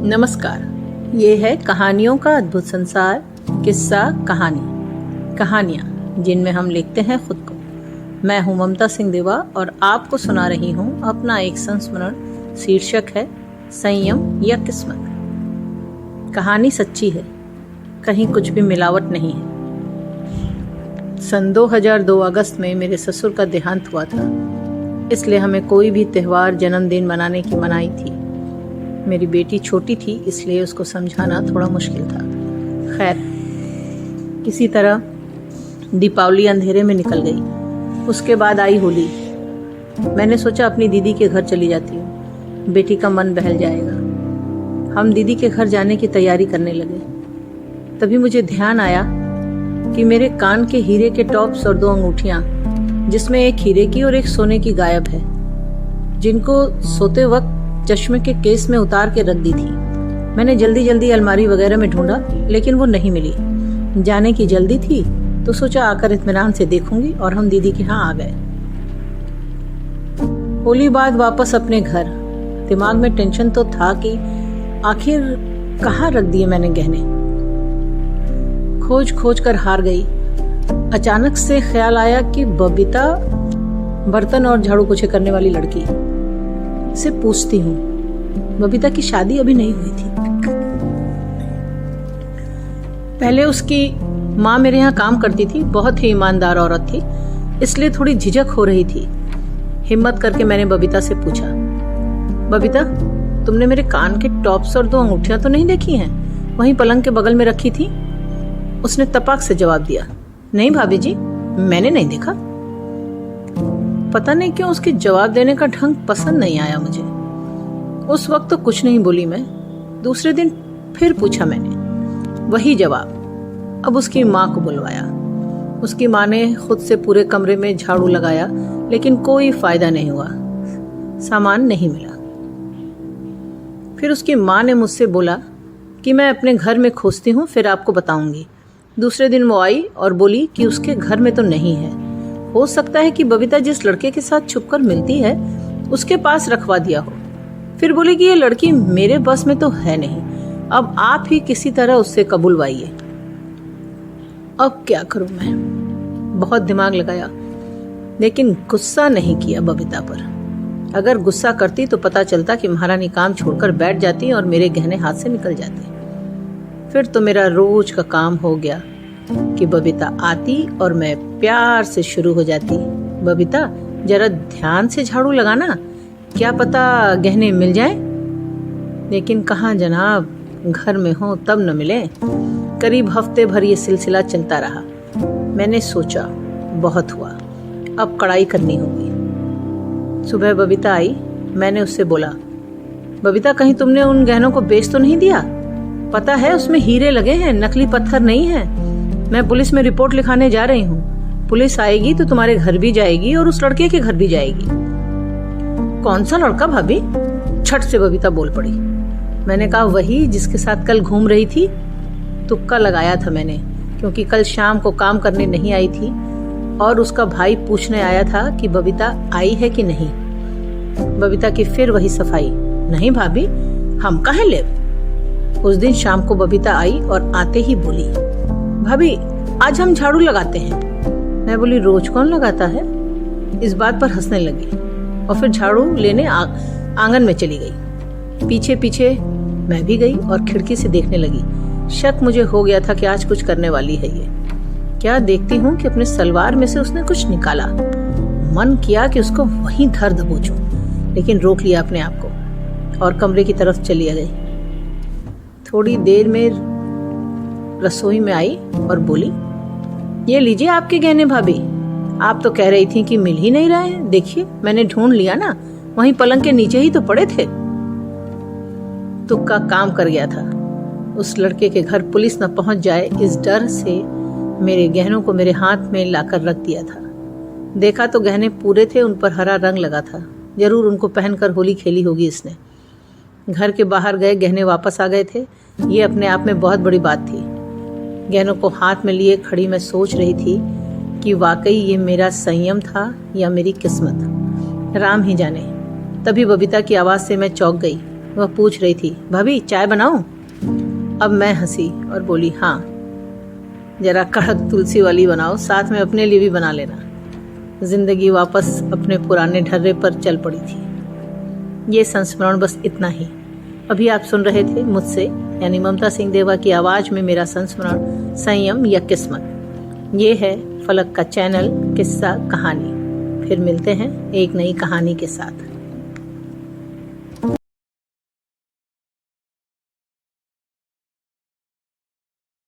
नमस्कार। ये है कहानियों का अद्भुत संसार, किस्सा कहानी, कहानियाँ जिनमें हम लिखते हैं खुद को। मैं हूँ ममता सिंह देवा और आपको सुना रही हूँ अपना एक संस्मरण। शीर्षक है संयम या किस्मत। कहानी सच्ची है, कहीं कुछ भी मिलावट नहीं है। सन 2002 अगस्त में मेरे ससुर का देहांत हुआ था, इसलिए हमें कोई भी त्योहार, जन्मदिन मनाने की मनाही थी। मेरी बेटी छोटी थी, इसलिए उसको समझाना थोड़ा मुश्किल था। खैर, किसी तरह दीपावली अंधेरे में निकल गई। उसके बाद आई होली। मैंने सोचा अपनी दीदी के घर चली जाती हूँ, बेटी का मन बहल जाएगा। हम दीदी के घर जाने की तैयारी करने लगे। तभी मुझे ध्यान आया कि मेरे कान के हीरे के टॉप्स और 2 अंगूठियां, जिसमें एक हीरे की और एक सोने की गायब है, जिनको सोते वक्त चश्मे के केस में उतार के रख दी थी। मैंने जल्दी जल्दी अलमारी वगैरह में ढूंढा, लेकिन वो नहीं मिली। जाने की जल्दी थी तो सोचा आकर इत्मीनान से देखूंगी, और हम दीदी के यहाँ आ गए। होली बाद वापस अपने घर। दिमाग में टेंशन तो था कि आखिर कहाँ रख दिए मैंने गहने। खोज खोज कर हार गई। अचानक से ख्याल आया कि बबीता, बर्तन और झाड़ू पोछे करने वाली लड़की, से पूछती हूँ। बबीता की शादी अभी नहीं हुई थी। पहले उसकी माँ मेरे यहाँ काम करती थी, बहुत ही ईमानदार औरत थी, इसलिए थोड़ी झिझक हो रही थी। हिम्मत करके मैंने बबीता से पूछा, बबीता, तुमने मेरे कान के टॉप्स और 2 अंगूठियां तो नहीं देखी हैं? वहीं पलंग के बगल में रखी थी। उसने तपाक से जवाब दिया, नहीं भाभी जी, मैंने नहीं देखा। पता नहीं क्यों उसके जवाब देने का ढंग पसंद नहीं आया मुझे। उस वक्त तो कुछ नहीं बोली मैं। दूसरे दिन फिर पूछा मैंने, वही जवाब। अब उसकी माँ को बुलवाया। उसकी माँ ने खुद से पूरे कमरे में झाड़ू लगाया, लेकिन कोई फायदा नहीं हुआ। सामान नहीं मिला। फिर उसकी माँ ने मुझसे बोला कि मैं अपने घर में खोजती हूँ, फिर आपको बताऊंगी। दूसरे दिन वो आई और बोली कि उसके घर में तो नहीं है। हो सकता है कि बबीता जिस लड़के के साथ छुपकर मिलती है उसके पास रखवा दिया हो। फिर बोली कि ये लड़की मेरे बस में तो है नहीं, अब आप ही किसी तरह उससे कबूलवाइए। अब क्या करूं मैं? बहुत दिमाग लगाया, लेकिन गुस्सा नहीं किया बबीता पर। अगर गुस्सा करती तो पता चलता कि महारानी काम छोड़कर बैठ जाती और मेरे गहने हाथ से निकल जाते। फिर तो मेरा रोज का काम हो गया कि बबीता आती और मैं प्यार से शुरू हो जाती, बबीता जरा ध्यान से झाड़ू लगाना, क्या पता गहने मिल जाए। लेकिन कहाँ जनाब, घर में हो तब न मिले। करीब हफ्ते भर ये सिलसिला चलता रहा। मैंने सोचा बहुत हुआ, अब कड़ाई करनी होगी। सुबह बबीता आई। मैंने उससे बोला, बबीता, कहीं तुमने उन गहनों को बेच तो नहीं दिया? पता है उसमें हीरे लगे हैं, नकली पत्थर नहीं है। मैं पुलिस में रिपोर्ट लिखाने जा रही हूँ। पुलिस आएगी तो तुम्हारे घर भी जाएगी और उस लड़के के घर भी जाएगी। कौन सा लड़का भाभी? छट से बबीता बोल पड़ी। मैंने कहा, वही जिसके साथ कल घूम रही थी। तुक्का लगाया था मैंने, क्योंकि कल शाम को काम करने नहीं आई थी और उसका भाई पूछने आया था कि बबीता आई है कि नहीं। बबीता की फिर वही सफाई, नहीं भाभी, हम काहे ले। उस दिन शाम को बबीता आई और आते ही बोली, भाभी आज हम झाड़ू लगाते हैं। मैं बोली, रोज कौन लगाता है? इस बात पर हंसने लगी और फिर झाड़ू लेने आंगन में चली गई। पीछे पीछे मैं भी गई और खिड़की से देखने लगी। शक मुझे हो गया था कि आज कुछ करने वाली है ये। क्या देखती हूँ कि अपने सलवार में से उसने कुछ निकाला। मन किया कि उसको वहीं धर दबोचूं, लेकिन रोक लिया अपने आप को और कमरे की तरफ चली गई। थोड़ी देर में रसोई में आई और बोली, ये लीजिए आपके गहने भाभी। आप तो कह रही थी कि मिल ही नहीं रहे हैं। देखिए मैंने ढूंढ लिया ना, वहीं पलंग के नीचे ही तो पड़े थे। तुक्का काम कर गया था। उस लड़के के घर पुलिस न पहुंच जाए, इस डर से मेरे गहनों को मेरे हाथ में लाकर रख दिया था। देखा तो गहने पूरे थे, उन पर हरा रंग लगा था। जरूर उनको पहनकर होली खेली होगी इसने। घर के बाहर गए, गहने वापस आ गए थे। ये अपने आप में बहुत बड़ी बात थी। गहनों को हाथ में लिए खड़ी मैं सोच रही थी कि वाकई ये मेरा संयम था या मेरी किस्मत, राम ही जाने। तभी बबीता की आवाज से मैं चौंक गई। वह पूछ रही थी, भाभी चाय बनाऊं? अब मैं हंसी और बोली, हाँ जरा कड़क तुलसी वाली बनाओ, साथ में अपने लिए भी बना लेना। जिंदगी वापस अपने पुराने ढर्रे पर चल पड़ी थी। ये संस्मरण बस इतना ही। अभी आप सुन रहे थे मुझसे यानी ममता सिंह देवा की आवाज में मेरा संस्मरण संयम या किस्मत। ये है फलक का चैनल किस्सा कहानी। फिर मिलते हैं एक नई कहानी के साथ।